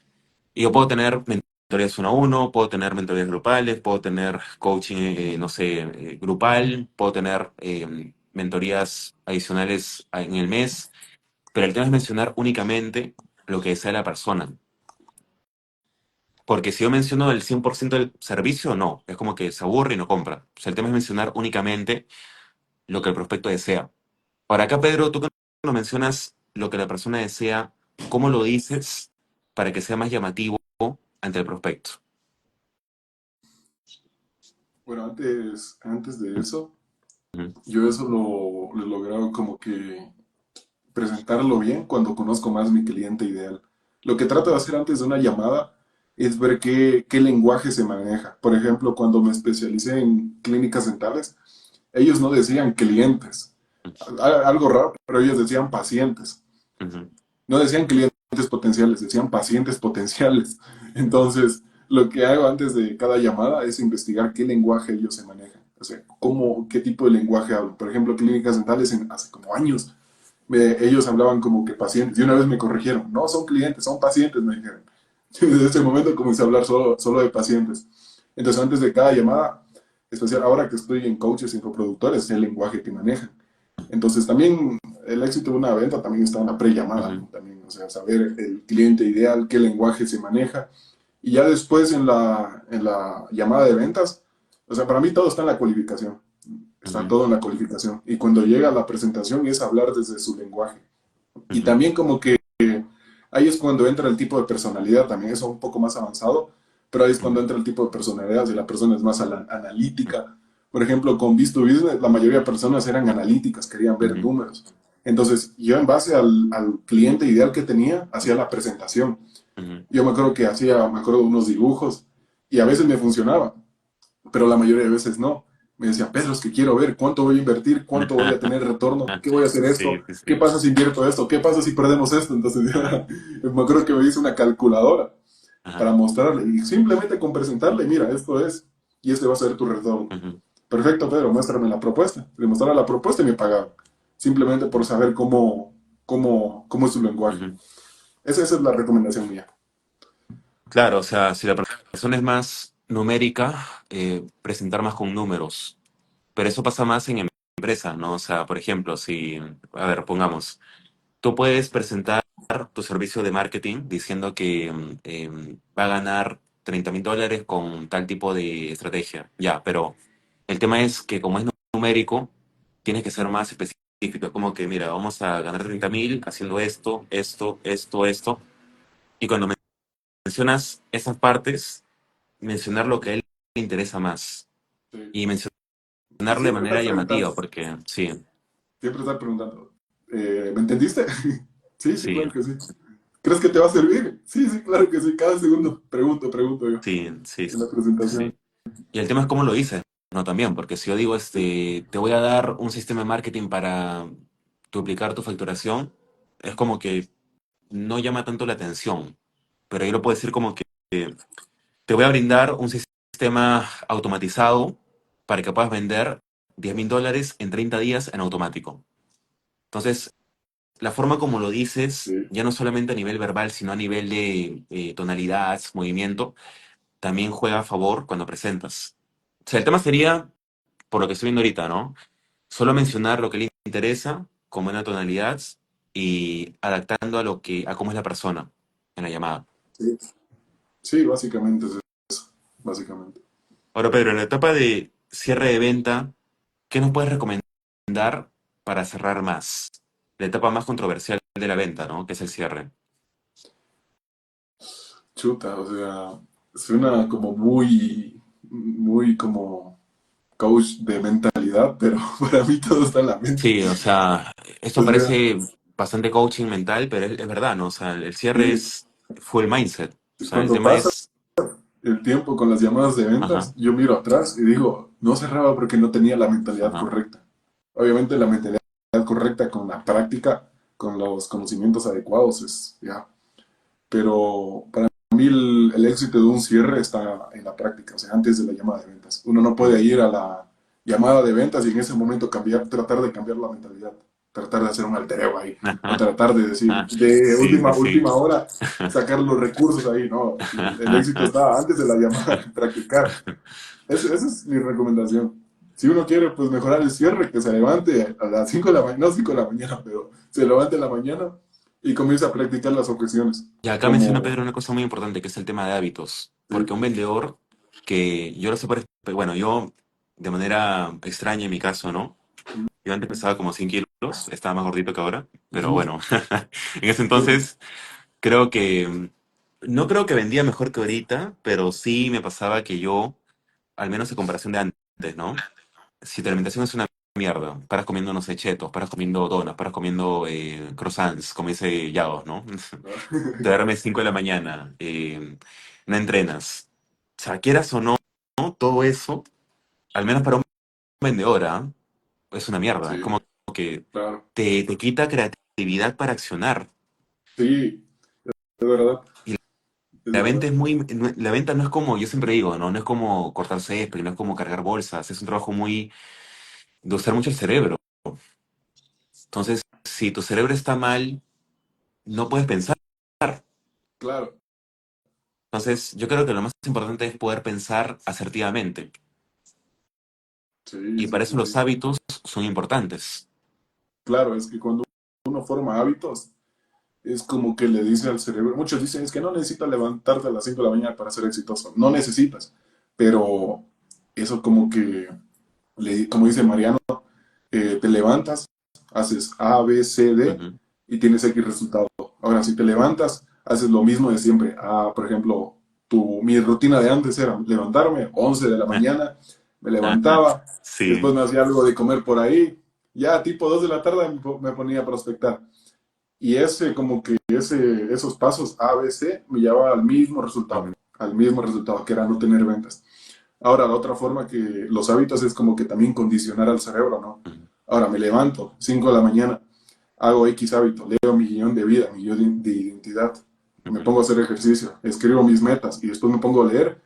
Y yo puedo tener mentorías uno a uno, puedo tener mentorías grupales, puedo tener coaching, no sé, grupal, puedo tener mentorías adicionales en el mes, pero el tema es mencionar únicamente lo que desea la persona. Porque si yo menciono el 100% del servicio, no, es como que se aburre y no compra. O sea, el tema es mencionar únicamente lo que el prospecto desea. Ahora acá, Pedro, tú cuando mencionas lo que la persona desea, ¿cómo lo dices para que sea más llamativo ante el prospecto? Bueno, antes de eso, Ujú, yo eso lo he logrado como que presentarlo bien cuando conozco más mi cliente ideal. Lo que trato de hacer antes de una llamada es ver qué lenguaje se maneja. Por ejemplo, cuando me especialicé en clínicas dentales, ellos no decían clientes. Algo raro, pero ellos decían pacientes. ujú, No decían clientes potenciales, decían pacientes potenciales. Entonces, lo que hago antes de cada llamada es investigar qué lenguaje ellos se manejan. O sea, qué tipo de lenguaje hablan. Por ejemplo, clínicas dentales hace como años ellos hablaban como que pacientes, y una vez me corrigieron, no son clientes, son pacientes, me dijeron. Y desde ese momento comencé a hablar solo de pacientes. Entonces, antes de cada llamada, especial ahora que estoy en coaches y infoproductores, es el lenguaje que manejan. Entonces, también el éxito de una venta también está en la pre-llamada, ujú, ¿no? También, o sea, saber el cliente ideal, qué lenguaje se maneja. Y ya después en la llamada de ventas, o sea, para mí todo está en la cualificación. Está ujú, todo en la cualificación. Y cuando llega la presentación es hablar desde su lenguaje. Y ujú, también como que ahí es cuando entra el tipo de personalidad, también eso es un poco más avanzado, pero ahí es cuando ujú, entra el tipo de personalidad, si la persona es más analítica. Por ejemplo, con Biz2Business, la mayoría de personas eran analíticas, querían ver ujú, números. Entonces, yo en base al cliente ideal que tenía, hacía la presentación. ujú, Yo me acuerdo que me acuerdo de unos dibujos y a veces me funcionaba, pero la mayoría de veces no. Me decía, Pedro, es que quiero ver cuánto voy a invertir, cuánto voy a tener retorno, qué voy a hacer Sí, esto, sí, qué sí. pasa si invierto esto, qué pasa si perdemos esto. Entonces, Ajá, me acuerdo que me hice una calculadora ajá, para mostrarle y simplemente con presentarle, mira, esto es y este va a ser tu retorno. ujú, Perfecto, Pedro, muéstrame la propuesta. Le mostraba la propuesta y me pagaban, simplemente por saber cómo es su lenguaje. ujú. Esa es la recomendación mía. Claro, o sea, si la persona es más numérica, presentar más con números. Pero eso pasa más en empresas, ¿no? O sea, por ejemplo, si, a ver, pongamos, tú puedes presentar tu servicio de marketing diciendo que va a ganar $30,000 con tal tipo de estrategia. Ya, pero el tema es que como es numérico, tienes que ser más específico. Como que, mira, vamos a ganar 30,000 haciendo esto, esto, esto, esto. Y cuando mencionas esas partes, mencionar lo que a él le interesa más. Sí. Y Y mencionarlo de siempre manera estar llamativa, preguntando, porque sí, siempre estar preguntando, ¿me entendiste? Sí, sí, sí, claro que sí. ¿Crees que te va a servir? Sí, sí, claro que sí. Cada segundo pregunto yo sí, sí, en la sí. presentación. Y el tema es cómo lo dices, ¿no? También, porque si yo digo, te voy a dar un sistema de marketing para duplicar tu facturación, es como que no llama tanto la atención. Pero yo lo puedo decir como que te voy a brindar un sistema automatizado para que puedas vender $10,000 en 30 días en automático. Entonces, la forma como lo dices, Sí, ya no solamente a nivel verbal, sino a nivel de tonalidad, movimiento, también juega a favor cuando presentas. O sea, el tema sería, por lo que estoy viendo ahorita, ¿no? Solo mencionar lo que le interesa con buena tonalidad y adaptando a cómo es la persona en la llamada. sí, sí, básicamente es eso, básicamente. Ahora, Pedro, en la etapa de cierre de venta, ¿qué nos puedes recomendar para cerrar más? La etapa más controversial de la venta, ¿no? Que es el cierre. Chuta, o sea, suena como muy, muy como coach de mentalidad, pero para mí todo está en la mente. Sí, o sea, O esto sea, parece bastante coaching mental, pero es verdad, ¿no? O sea, el cierre sí, es full mindset. O sea, el cuando tema pasa es... el tiempo con las llamadas de Ajá, ventas, yo miro atrás y digo, no cerraba porque no tenía la mentalidad ajá. correcta. Obviamente la mentalidad correcta con la práctica, con los conocimientos adecuados es ya. Pero para mí el éxito de un cierre está en la práctica, o sea, antes de la llamada de ventas. Uno no puede ir a la llamada de ventas y en ese momento cambiar, tratar de cambiar la mentalidad, tratar de hacer un alter ego ahí, o tratar de decir, de Sí, sí, sí. última hora, sacar los recursos ahí, no, el éxito está antes de la llamada, practicar. Esa es mi recomendación. Si uno quiere pues mejorar el cierre, que se levante a las 5 de la mañana, no 5 de la mañana, pero se levante en la mañana y comience a practicar las objeciones. Y acá menciona Como, Pedro una cosa muy importante, que es el tema de hábitos. Porque sí, un vendedor que yo lo sé bueno, yo de manera extraña en mi caso, ¿no? Yo antes pesaba como 100 kilos, estaba más gordito que ahora, pero ujú, bueno, en ese sí, entonces creo que, no creo que vendía mejor que ahorita, pero sí me pasaba que yo, al menos en comparación de antes, ¿no? Si tu alimentación es una mierda, paras comiendo, no sé, chetos, paras comiendo donas, paras comiendo croissants, como dice Yados, ¿no? Te duermes 5 de la mañana, no entrenas. O sea, quieras o no, todo eso, al menos para un vendedor, ¿ah? Es una mierda. Es sí, como que claro, te quita creatividad para accionar. sí, es verdad, Y es la verdad, venta la venta no es como, yo siempre digo, ¿no? No es como cortar césped, no es como cargar bolsas, es un trabajo muy de usar mucho el cerebro. Entonces, si tu cerebro está mal, no puedes pensar. claro, Entonces, yo creo que lo más importante es poder pensar asertivamente. sí, Y sí, para eso sí, los sí, hábitos son importantes. claro, es que cuando uno forma hábitos, es como que le dice al cerebro, muchos dicen, es que no necesitas levantarte a las 5 de la mañana para ser exitoso, no necesitas, pero eso como que, como dice Mariano, te levantas, haces A, B, C, D Ujú. y tienes X resultado. Ahora, si te levantas, haces lo mismo de siempre. Ah, por ejemplo, mi rutina de antes era levantarme 11 de la mañana, me levantaba, Sí. después me hacía algo de comer por ahí, ya tipo 2 de la tarde me ponía a prospectar. Y ese, como que esos pasos A, B, C me llevaba Ujú, al mismo resultado, que era no tener ventas. Ahora, la otra forma que los hábitos es como que también condicionar al cerebro, ¿no? ujú, Ahora, me levanto 5 de la mañana, hago X hábito, leo mi guión de vida, mi guión de identidad, me ujú, pongo a hacer ejercicio, escribo mis metas y después me pongo a leer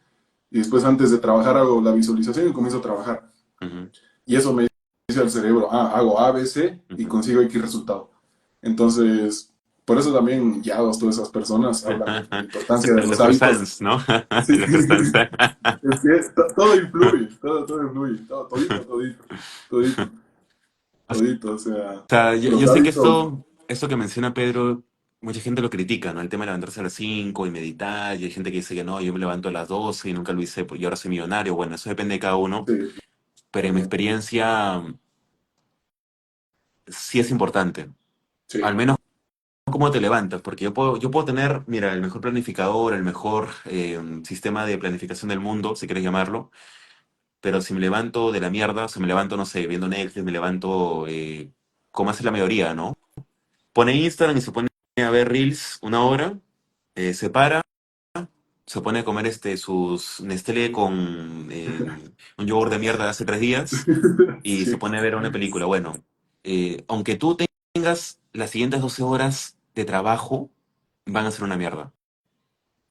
y después antes de trabajar hago la visualización y comienzo a trabajar. ujú, Y eso me dice al cerebro, ah, hago A, B, C y ujú. consigo X resultado. Entonces, por eso también ya todas esas personas hablan de la Sí, importancia de los los hábitos. croissants, ¿no? Sí, Los croissants. es que todo influye, todo influye, todito, todito, todito, todito, o sea, O sea, yo, los yo sé que hábitos, esto que menciona Pedro, mucha gente lo critica, ¿no? El tema de levantarse a las 5 y meditar, y hay gente que dice que no, yo me levanto a las 12 y nunca lo hice y ahora soy millonario. Bueno, eso depende de cada uno, sí, pero en mi ajá, experiencia sí es importante. Al sí, menos cómo te levantas, porque yo puedo tener, mira, el mejor planificador, el mejor sistema de planificación del mundo, si quieres llamarlo, pero si me levanto de la mierda, o sea, me levanto, no sé, viendo Netflix, me levanto como hace la mayoría, ¿no? Pone Instagram y se pone a ver Reels 1 hora, se para, se pone a comer sus Nestlé con un yogur de mierda de hace 3 días y se sí, pone a ver una película. Bueno, aunque tú tengas las siguientes 12 horas de trabajo, van a ser una mierda.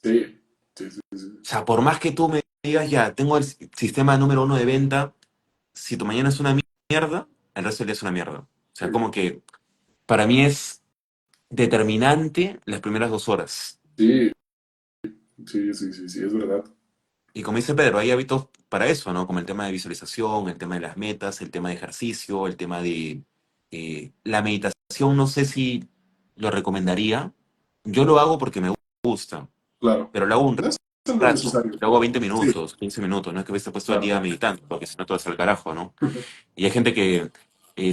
sí, sí, sí, O sí, sea, por más que tú me digas, ya, tengo el sistema número uno de venta, si tu mañana es una mierda, el resto del día es una mierda. O sea, sí, como que Para mí es determinante las primeras 2 horas. Sí, sí, es verdad. Y como dice Pedro, hay hábitos para eso, ¿no? Como el tema de visualización, el tema de las metas, el tema de ejercicio, el tema de la meditación. No sé si lo recomendaría. Yo lo hago porque me gusta, Claro. pero lo hago un Eso no es rato. necesario. Lo hago 20 Sí, minutos, 15 minutos. No es que esté puesto el claro. día meditando, porque si no todo es al carajo, ¿no? Y hay gente que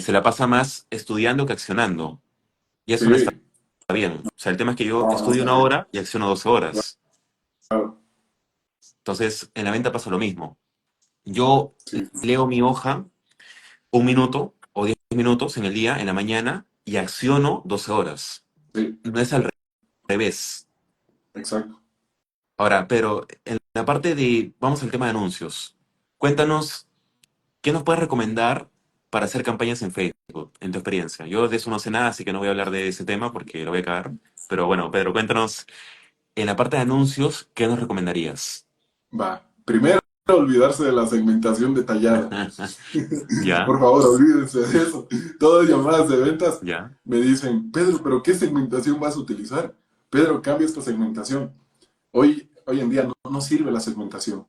se la pasa más estudiando que accionando. Y eso no está Sí, bien. O sea, el tema es que yo no, no estudio está una bien. hora y acciono 12 horas. Claro, Entonces, en la venta pasa lo mismo. Yo sí, leo mi hoja 1 minuto o 10 minutos en el día, en la mañana, y acciono 12 horas. sí, No es al revés. exacto. Ahora, pero en la parte de, vamos al tema de anuncios. Cuéntanos, ¿qué nos puedes recomendar para hacer campañas en Facebook, en tu experiencia? Yo de eso no sé nada, así que no voy a hablar de ese tema porque lo voy a cagar. Pero bueno, Pedro, cuéntanos, en la parte de anuncios, ¿qué nos recomendarías? Va. Primero, olvidarse de la segmentación detallada. ¿Ya? Por favor, olvídense de eso. Todas llamadas de ventas ¿Ya? me dicen, Pedro, ¿pero qué segmentación vas a utilizar? Pedro, cambia esta segmentación. Hoy en día no sirve la segmentación.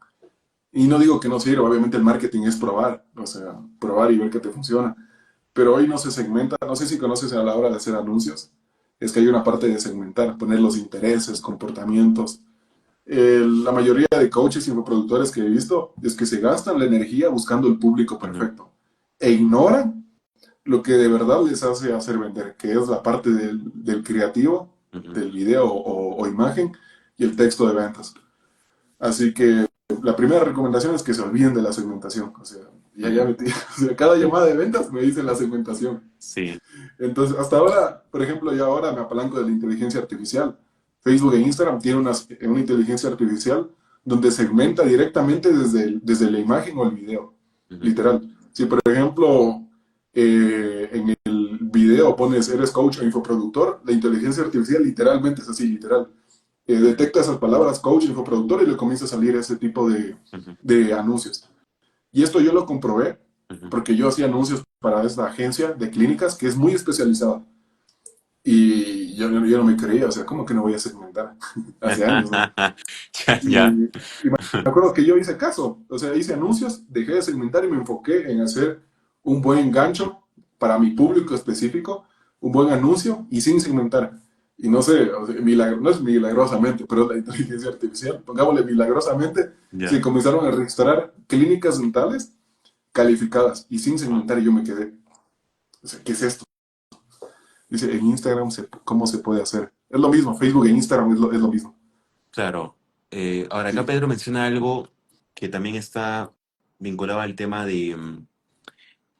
Y no digo que no sirva, obviamente el marketing es probar, o sea, probar y ver que te funciona. Pero hoy no se segmenta, no sé si conoces a la hora de hacer anuncios, es que hay una parte de segmentar, poner los intereses, comportamientos. La mayoría de coaches y infoproductores que he visto es que se gastan la energía buscando el público Ujú, perfecto e ignoran lo que de verdad les hace hacer vender, que es la parte del creativo, ujú. del video o imagen y el texto de ventas. Así que la primera recomendación es que se olviden de la segmentación. O sea, ya Ujú. metí, o sea, cada llamada de ventas me dice la segmentación. Sí. Entonces, hasta ahora, por ejemplo, yo ahora me apalanco de la inteligencia artificial. Facebook e Instagram tienen una inteligencia artificial donde segmenta directamente desde la imagen o el video. Ujú, Literal. Si, por ejemplo, en el video pones eres coach o infoproductor, la inteligencia artificial literalmente es así, literal. ujú, Detecta esas palabras coach, infoproductor y le comienza a salir ese tipo ujú, de anuncios. Y esto yo lo comprobé ujú. porque yo hacía anuncios para esta agencia de clínicas que es muy especializada. Y yo no me creía, o sea, ¿cómo que no voy a segmentar? Hace años, ¿no? Ya, ya. Y me acuerdo que yo hice caso, o sea, hice anuncios, dejé de segmentar y me enfoqué en hacer un buen gancho para mi público específico, un buen anuncio y sin segmentar. Y no sé, o sea, no es milagrosamente, pero es la inteligencia artificial, pongámosle milagrosamente, se Ya. comenzaron a registrar clínicas dentales calificadas y sin segmentar y yo me quedé. O sea, ¿qué es esto? Dice, en Instagram, ¿cómo se puede hacer? Es lo mismo, Facebook e Instagram es lo mismo. Claro. Ahora acá Sí. Pedro menciona algo que también está vinculado al tema de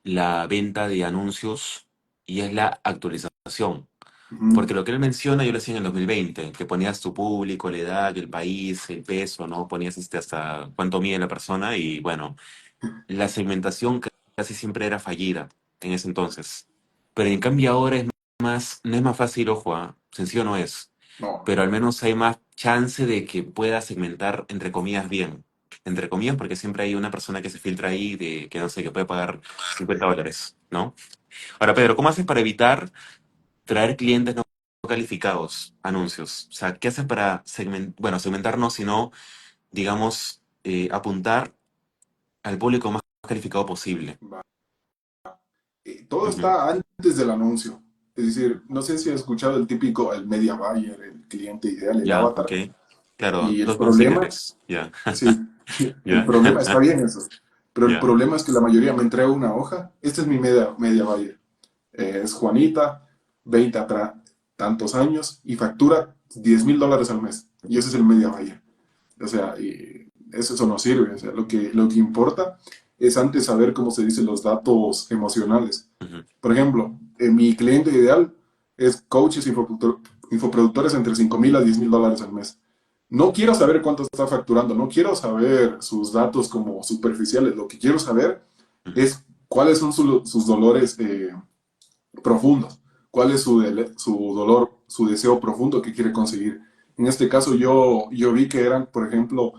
la venta de anuncios y es la actualización. Ujú. Porque lo que él menciona yo lo hacía en el 2020, que ponías tu público, la edad, el país, el peso, ¿no? Ponías hasta cuánto mide la persona y bueno, la segmentación casi siempre era fallida en ese entonces. Pero en cambio ahora es más, no es más fácil, ojo, sencillo no es, No, pero al menos hay más chance de que pueda segmentar entre comillas bien. Entre comillas, porque siempre hay una persona que se filtra ahí de que no sé, que puede pagar $50, ¿no? Ahora, Pedro, ¿cómo haces para evitar traer clientes no calificados, anuncios? O sea, ¿qué haces para bueno, segmentar no, sino, digamos, apuntar al público más calificado posible? va. Todo Ujú. está antes del anuncio. Es decir, no sé si has escuchado el típico, el media buyer, el cliente ideal, el Ya, ok. avatar. Claro, Y el dos con problema, stickers. Ya, sí, el ya, problema, está bien eso, pero el ya. problema es que la mayoría me entrega una hoja. Esta es mi media buyer. Es Juanita, 20 tantos años y factura $10,000 al mes. Y ese es el media buyer. O sea, y eso no sirve. O sea, lo que importa es antes saber cómo se dicen los datos emocionales. Ujú, Por ejemplo, mi cliente ideal es coaches infoproductores entre $5,000 a $10,000 al mes. No quiero saber cuánto está facturando, no quiero saber sus datos como superficiales. Lo que quiero saber ujú, es cuáles son sus dolores profundos, cuál es su dolor, su deseo profundo que quiere conseguir. En este caso yo vi que eran, por ejemplo,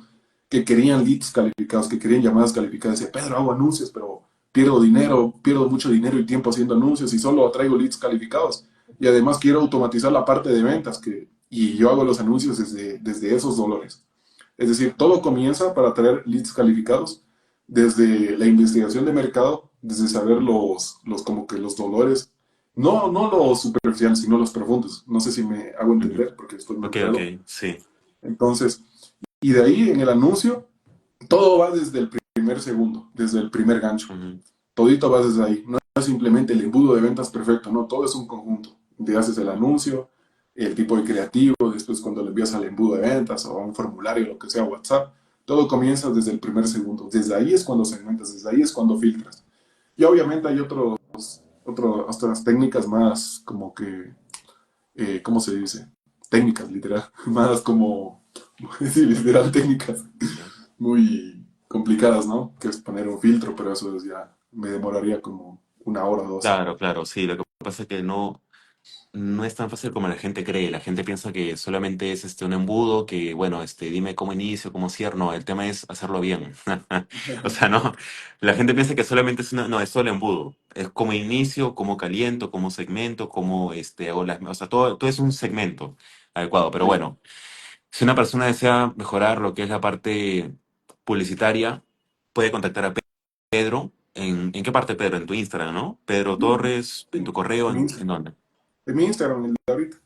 que querían leads calificados, que querían llamadas calificadas. Decía, Pedro, hago anuncios, pero pierdo dinero, pierdo mucho dinero y tiempo haciendo anuncios y solo atraigo leads calificados. Y además quiero automatizar la parte de ventas y yo hago los anuncios desde esos dolores. Es decir, todo comienza para traer leads calificados desde la investigación de mercado, desde saber como que los dolores, no los superficiales, sino los profundos. No sé si me hago Ujú. entender porque estoy muy Ok, ok, enredo. sí. Entonces, y de ahí en el anuncio, todo va desde el primer segundo, desde el primer gancho. Ujú. Todito va desde ahí. No es simplemente el embudo de ventas perfecto, no, todo es un conjunto. Te haces el anuncio, el tipo de creativo, después cuando le envías al embudo de ventas o a un formulario, lo que sea, WhatsApp, todo comienza desde el primer segundo. Desde ahí es cuando segmentas, desde ahí es cuando filtras. Y obviamente hay otras técnicas más como que, ¿cómo se dice? Técnicas, literal. Más como, sí, literal, técnicas Ya. muy complicadas, ¿no? Que es poner un filtro, pero eso ya me demoraría como una hora o dos. Claro, claro, sí. Lo que pasa es que no es tan fácil como la gente cree. La gente piensa que solamente es un embudo, que bueno, dime cómo inicio, cómo cierro. No, el tema es hacerlo bien. O sea, no. La gente piensa que solamente no, es solo embudo. Es como inicio, como caliento, como segmento, como hago o sea, todo es un segmento adecuado. Pero Sí. bueno, si una persona desea mejorar lo que es la parte publicitaria, puede contactar a Pedro. ¿En qué parte, Pedro? En tu Instagram, ¿no? Pedro Torres, en tu correo, En mi, ¿en dónde? en mi Instagram, el de ahorita.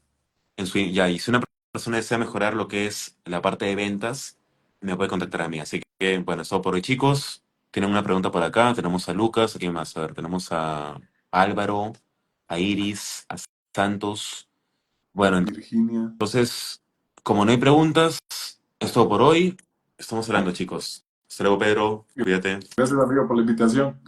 Ya, y si una persona desea mejorar lo que es la parte de ventas, me puede contactar a mí. Así que, bueno, eso por hoy, chicos. Tienen una pregunta por acá. Tenemos a Lucas, ¿a quién más? A ver, tenemos a Álvaro, a Iris, a Santos. Bueno, Virginia. entonces, como no hay preguntas, es todo por hoy. Estamos hablando, chicos. Hasta luego, Pedro. Cuídate. Gracias, amigo, por la invitación.